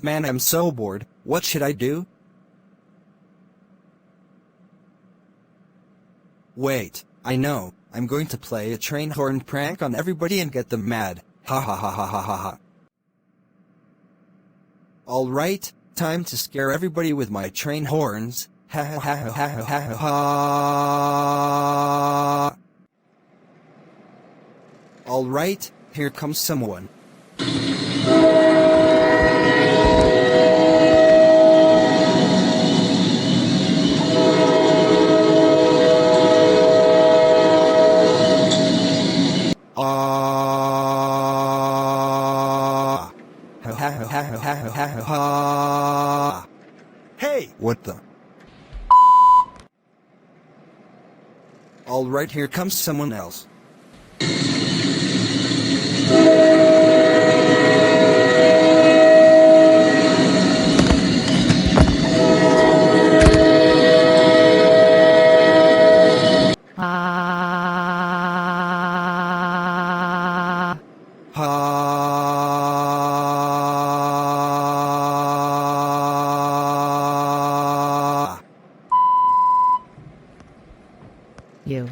Man, I'm so bored. What should I do? Wait, I know. I'm going to play a train horn prank on everybody and get them mad. Ha ha ha ha ha ha ha. Alright, time to scare everybody with my train horns. Ha ha ha ha ha ha ha ha. Alright, here comes someone. Hey, what the? Alright, here comes someone else. You.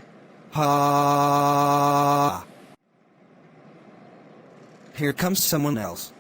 Ha! Here comes someone else.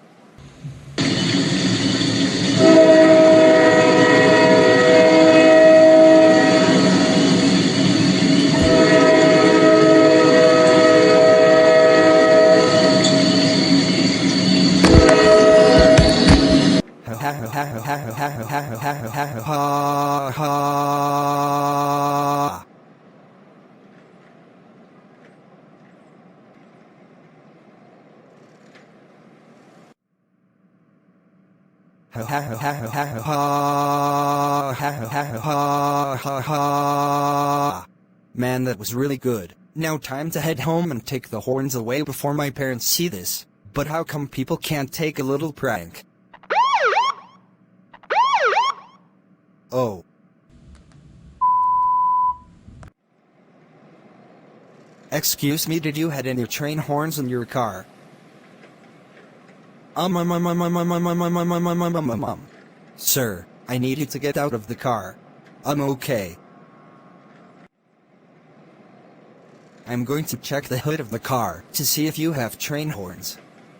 Man, that was really good. Now time to head home and take the horns away before my parents see this. But how come people can't take a little prank? Oh. Excuse me, did you had any train horns in your car? Sir, I need you to get out of the car. I'm okay. I'm going to check the hood of the car to see if you have train horns.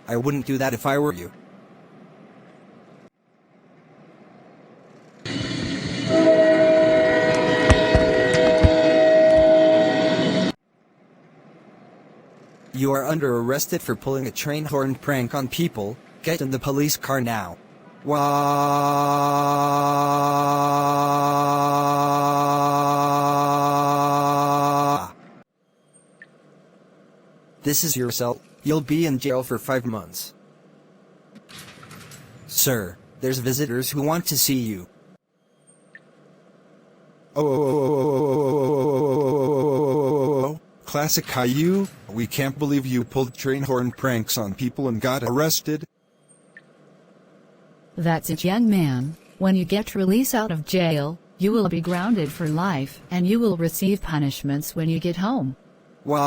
I wouldn't do that if I were you. You are under arrested for pulling a train horn prank on people. Get in the police car now. Wah! This is your cell. You'll be in jail for 5 months. Sir, there's visitors who want to see you. Oh, classic Caillou, we can't believe you pulled train horn pranks on people and got arrested. That's it, young man. When you get released out of jail, you will be grounded for life and you will receive punishments when you get home. Wah!